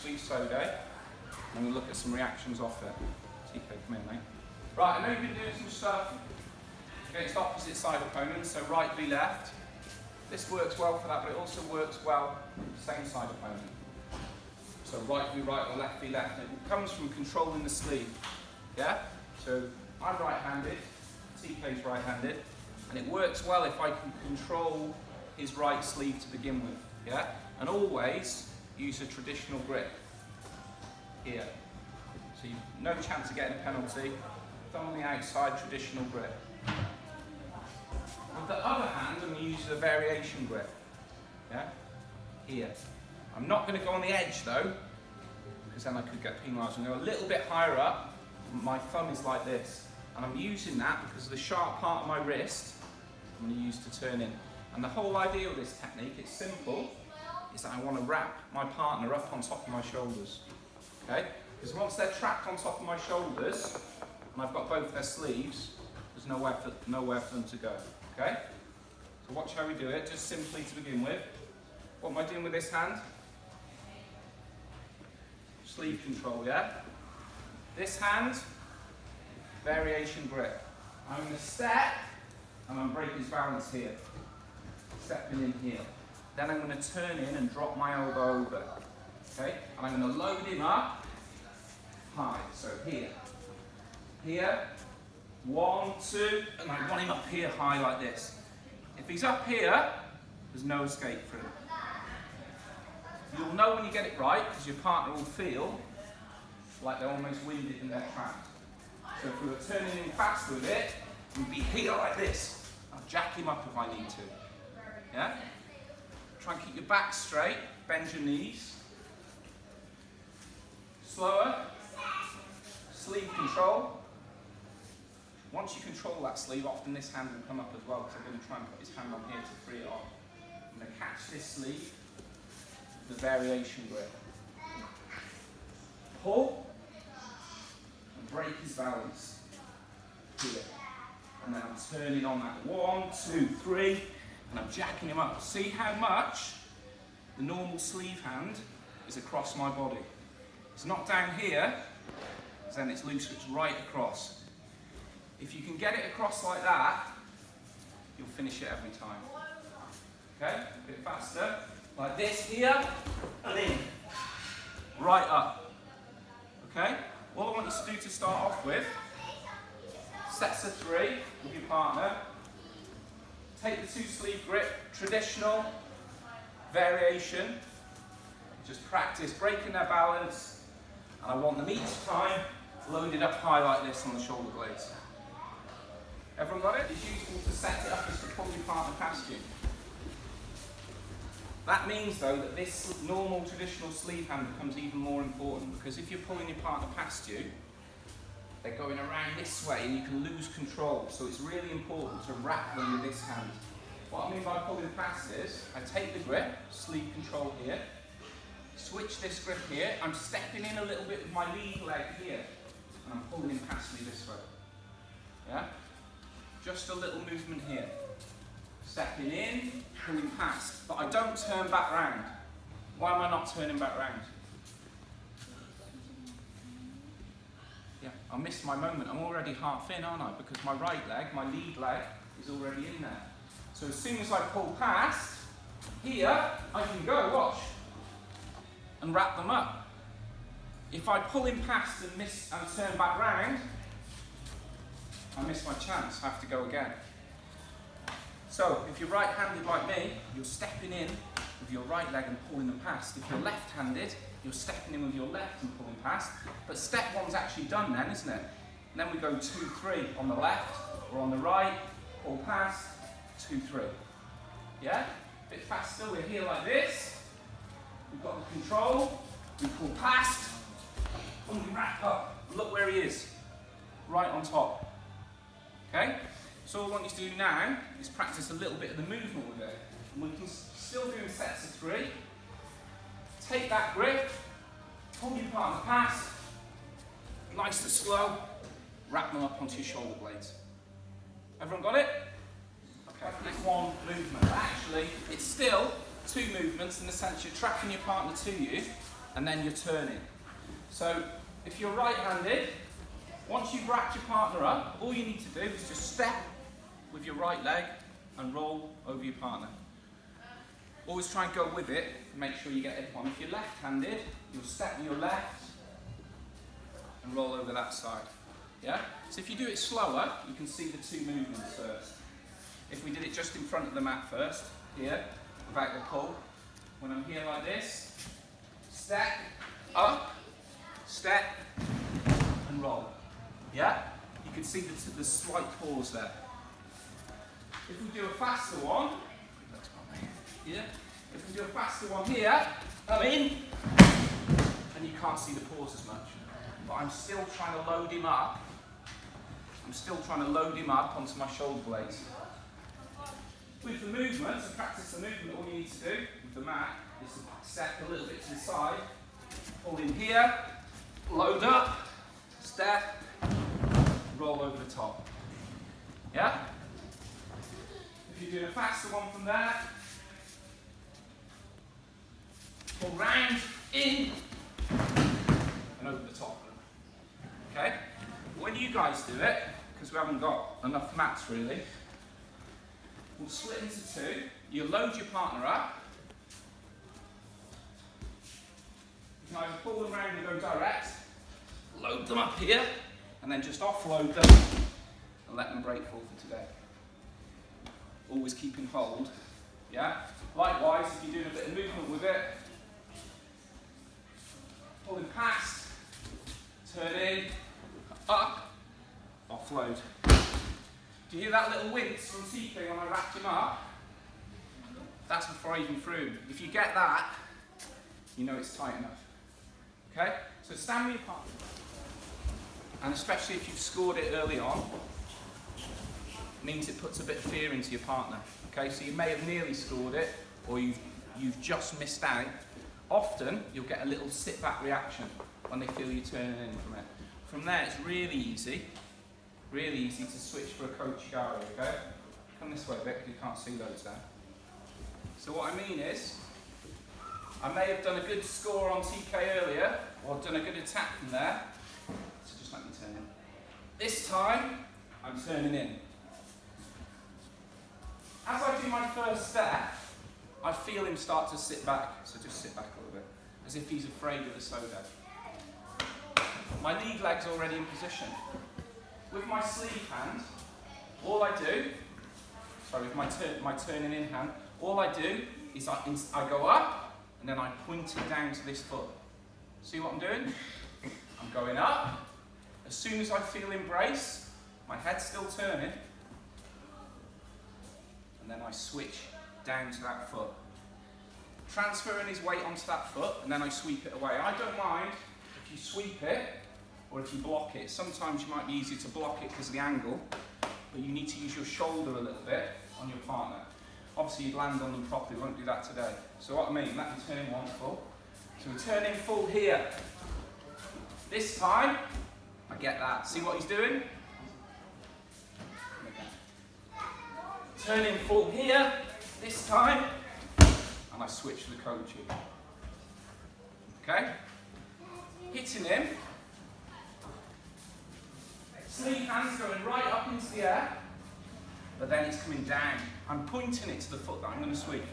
next week, Sodae, and we'll look at some reactions off it. TK, come in, mate. Right, I know you've been doing some stuff against opposite side opponents, so right v left. This works well for that, but it also works well same side opponent. So right v right or left v left. And it comes from controlling the sleeve. Yeah? So I'm right-handed, TK's right-handed, and it works well if I can control his right sleeve to begin with. Yeah? And always use a traditional grip here. So you've no chance of getting a penalty. Thumb on the outside, traditional grip. With the other hand, I'm going to use a variation grip. Yeah? Here. I'm not going to go on the edge though, because then I could get penalised. I'm going to go a little bit higher up. My thumb is like this. And I'm using that because the sharp part of my wrist, I'm going to use to turn in. And the whole idea of this technique, it's simple, is that I want to wrap my partner up on top of my shoulders. Okay? Because once they're trapped on top of my shoulders, and I've got both their sleeves, there's nowhere for them to go. Okay? So watch how we do it, just simply to begin with. What am I doing with this hand? Sleeve control, yeah? This hand, variation grip. I'm going to step, and I'm breaking his balance here. Stepping in here. Then I'm going to turn in and drop my elbow over. Okay? And I'm going to load him up high. So here. Here. 1, 2, and I want him up here high like this. If he's up here, there's no escape for him. You'll know when you get it right because your partner will feel like they're almost winded and they're trapped. So if we were turning in fast with it, we'd be here like this. I'll jack him up if I need to. Yeah? Try and keep your back straight, bend your knees. Slower. Sleeve control. Once you control that sleeve, often this hand will come up as well, because I'm going to try and put his hand on here to free it off. I'm going to catch this sleeve with the variation grip. Pull and break his balance. Here. And then I'm turning on that 1, 2, 3, and I'm jacking him up. See how much the normal sleeve hand is across my body. It's not down here, because then it's loose, it's right across. If you can get it across like that, you'll finish it every time. Okay? A bit faster. Like this here, and in. Right up. Okay? All I want you to do to start off with, sets of 3 with your partner. Take the 2 sleeve grip, traditional, variation. Just practice breaking their balance. And I want them each time loaded up high like this on the shoulder blades. Everyone got it? It's useful to set it up as to pull your partner past you. That means though that this normal traditional sleeve hand becomes even more important, because if you're pulling your partner past you, they're going around this way and you can lose control. So it's really important to wrap them with this hand. What I mean by pulling past is, I take the grip, sleeve control here, switch this grip here, I'm stepping in a little bit with my lead leg here, and I'm pulling him past me this way. Yeah? Just a little movement here. Stepping in, pulling past, but I don't turn back round. Why am I not turning back round? Yeah, I missed my moment. I'm already half in, aren't I? Because my right leg, my lead leg, is already in there. So as soon as I pull past, here, I can go, watch, and wrap them up. If I pull him past and miss and turn back round, I miss my chance, I have to go again. So, if you're right-handed like me, you're stepping in with your right leg and pulling them past. If you're left-handed, you're stepping in with your left and pulling past. But step 1's actually done then, isn't it? And then we go 2, 3 on the left or on the right, pull past, 2, 3. Yeah? A bit faster, we're here like this. We've got the control, we pull past, and we wrap up. Look where he is, right on top. Okay? So all I want you to do now is practice a little bit of the movement with it. And we can still do in sets of 3. Take that grip, pull your partner past, nice and slow, wrap them up onto your shoulder blades. Everyone got it? Okay, it's 1 movement. Actually, it's still 2 movements in the sense you're tracking your partner to you, and then you're turning. So if you're right-handed, once you've wrapped your partner up, all you need to do is just step with your right leg and roll over your partner. Always try and go with it and make sure you get it on. If you're left-handed, you'll step with your left and roll over that side. Yeah? So if you do it slower, you can see the two movements first. If we did it just in front of the mat first, here, without the pull, when I'm here like this, step, up, step, and roll. Yeah? You can see the slight pause there. If we do a faster one, yeah? If we do a faster one here, I'm in, and you can't see the pause as much. But I'm still trying to load him up. I'm still trying to load him up onto my shoulder blades. With the movement, to practice the movement, all you need to do with the mat is to step a little bit to the side, pull in here, load up, step, roll over the top. Yeah? If you're doing a faster one from there, pull round, in, and over the top. Okay? When you guys do it, because we haven't got enough mats really, we'll split into two. You load your partner up. You can either pull them around and go direct, load them up here, and then just offload them and let them break full for today. Always keeping hold. Yeah? Likewise, if you're doing a bit of movement with it, pulling past, turn in, up, offload. Do you hear that little wince from TK when I wrapped him up? That's before I even threw him. If you get that, you know it's tight enough. Okay? So stand with your partner. And especially if you've scored it early on, means it puts a bit of fear into your partner. Okay? So you may have nearly scored it, or you've just missed out. Often, you'll get a little sit-back reaction when they feel you turning in from it. From there, it's really easy to switch for a Ko Uchi Gari, okay? Come this way a bit, because you can't see loads there. So what I mean is, I may have done a good score on TK earlier, or done a good attack from there, so just let me turn in. This time, I'm turning in. As I do my first step, I feel him start to sit back, so just sit back a little bit, as if he's afraid of the Sodae. My lead leg's already in position. With my sleeve hand, all I do, with my turning in hand, all I do is I go up, and then I point it down to this foot. See what I'm doing? I'm going up. As soon as I feel embrace, my head's still turning, and then I switch down to that foot. Transferring his weight onto that foot, and then I sweep it away. I don't mind if you sweep it, or if you block it. Sometimes you might be easier to block it because of the angle, but you need to use your shoulder a little bit on your partner. Obviously you'd land on them properly, we won't do that today. So what I mean, let me turn in one full. So we turn in full here. This time, I get that. See what he's doing? Turn in full here, this time, and I switch to the Ko Uchi. Okay? Hitting him. Sleeve hands going right up into the air, but then it's coming down. I'm pointing it to the foot that I'm going to sweep.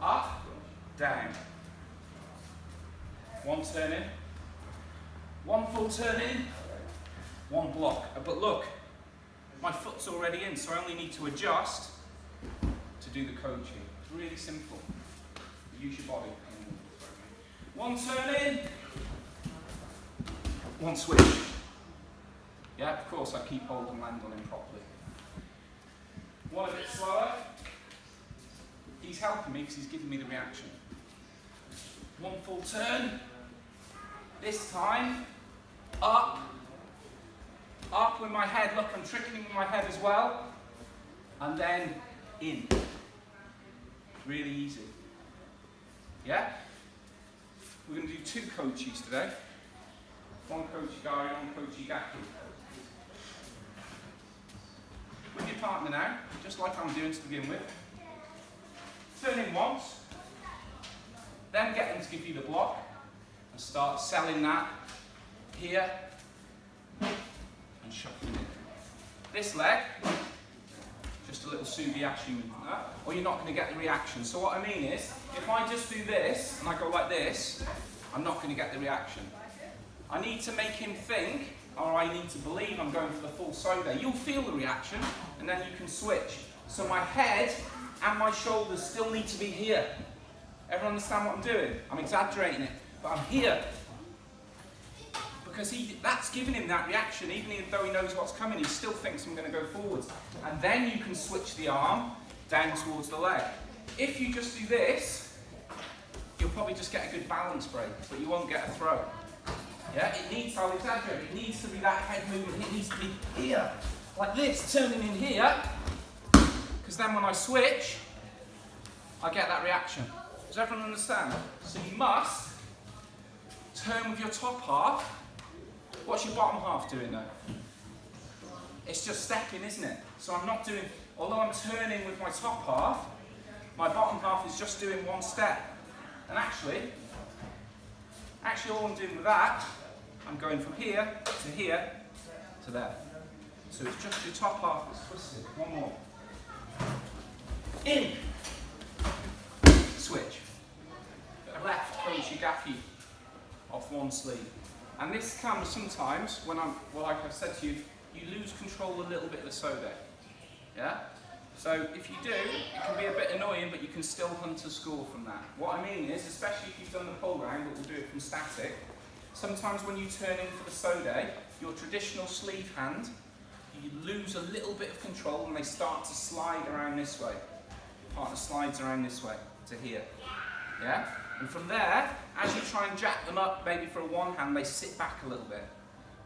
Up, down. One turn in. One full turn in. One block. But look, my foot's already in, so I only need to adjust to do the Ko Uchi. It's really simple. Use your body. One turn in. One switch. Yeah, of course I keep hold and land on him properly. One a bit slower. He's helping me because he's giving me the reaction. One full turn. This time, up. Up with my head. Look, I'm tricking him with my head as well. And then in. Really easy. Yeah? We're going to do two Ko Uchis today. One Ko Uchi Gari, one Ko Uchi Gake. With your partner now, just like I'm doing to begin with. Turn in once, then get them to give you the block, and start selling that here and shuffling it. This leg, just a little Subiashi movement, or you're not going to get the reaction. So what I mean is, if I just do this and I go like this, I'm not going to get the reaction. I need to make him think, or I need to believe I'm going for the full Sodae. You'll feel the reaction, and then you can switch. So my head and my shoulders still need to be here. Everyone understand what I'm doing? I'm exaggerating it, but I'm here. Because that's giving him that reaction, even though he knows what's coming, he still thinks I'm going to go forwards. And then you can switch the arm down towards the leg. If you just do this, you'll probably just get a good balance break, but you won't get a throw. Yeah, it needs, I'll exaggerate, it needs to be that head movement, it needs to be here, like this, turning in here, because then when I switch, I get that reaction. Does everyone understand? So you must turn with your top half. What's your bottom half doing though? It's just stepping, isn't it? So I'm not doing, although I'm turning with my top half, my bottom half is just doing one step. And actually all I'm doing with that, I'm going from here to there. So it's just your top half that's twisted. One more. In. Switch. Left Ko Uchi Gake off one sleeve. And this comes sometimes when like I've said to you, you lose control a little bit of the Sodae. Yeah? So if you do, it can be a bit annoying, but you can still hunt a score from that. What I mean is, especially if you've done the pull round, but we'll do it from static, sometimes when you turn in for the Sodae, your traditional sleeve hand, you lose a little bit of control and they start to slide around this way. Your partner slides around this way to here. Yeah? And from there, as you try and jack them up, maybe for a one hand, they sit back a little bit.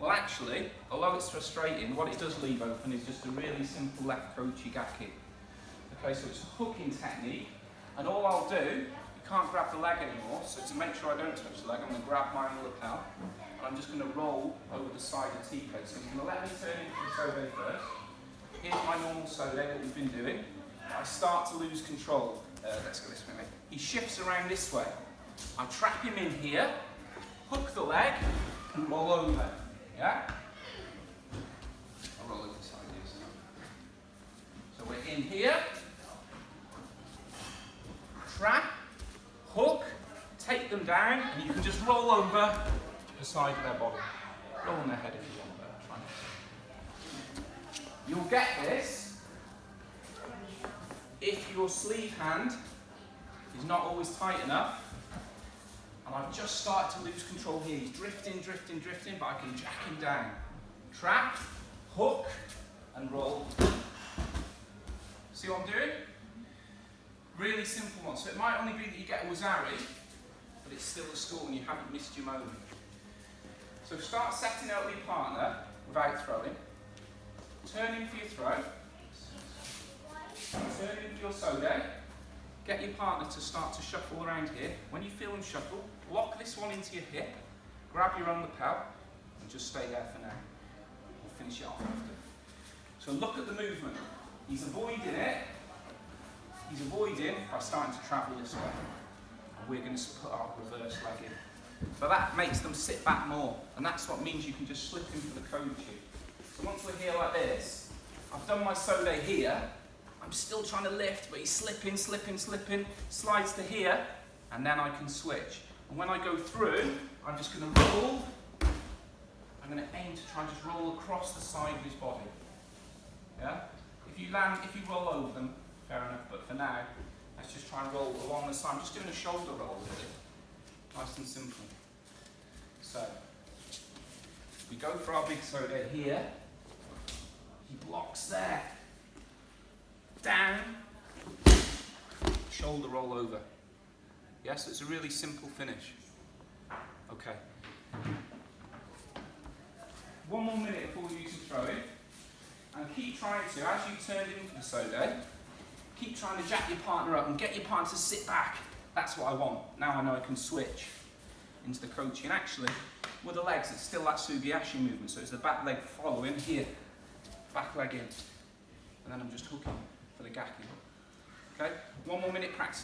Well actually, although it's frustrating, what it does leave open is just a really simple left Ko Uchi Gake. Okay, so it's a hooking technique, and all I'll do, you can't grab the leg anymore, so to make sure I don't touch the leg, I'm going to grab my lapel, and I'm just going to roll over the side of TK. So I'm going to let me turn into the Sodae first. Here's my normal Sodae, what we've been doing. I start to lose control. Let's go this way, mate. He shifts around this way. I trap him in here, hook the leg, and roll over. Yeah? I'll roll over the side here. So we're in here, trap, hook, take them down, and you can just roll over the side of their body. Roll on their head if you want. You'll get this if your sleeve hand is not always tight enough. And I've just started to lose control here. He's drifting, but I can jack him down. Trap, hook, and roll. See what I'm doing? Really simple one. So it might only be that you get a wazari, but it's still a score and you haven't missed your moment. So start setting out with your partner without throwing. Turning for your throw. Turning for your Sodae. Get your partner to start to shuffle around here. When you feel him shuffle, lock this one into your hip, grab your own lapel, and just stay there for now. We'll finish it off after. So look at the movement. He's avoiding it. He's avoiding by starting to travel this way. And we're going to put our reverse leg in. So that makes them sit back more. And that's what means you can just slip into the Ko Uchi. So once we're here like this, I've done my Sodae here. I'm still trying to lift, but he's slipping, slides to here, and then I can switch. And when I go through, I'm just going to roll. I'm going to aim to try and just roll across the side of his body. Yeah? If you roll over them, fair enough, but for now, let's just try and roll along the side. I'm just doing a shoulder roll, really. Nice and simple. So, we go for our big Sodae here. He blocks there. Down, shoulder roll over. Yes, it's a really simple finish. Okay. One more minute before we do some throwing. And keep trying to, as you turn into the Sodae, keep trying to jack your partner up and get your partner to sit back. That's what I want. Now I know I can switch into the Ko Uchi. And actually, with the legs, it's still that Subiashi movement. So it's the back leg following here. Back leg in. And then I'm just hooking for the Gake. Okay? One more minute practice.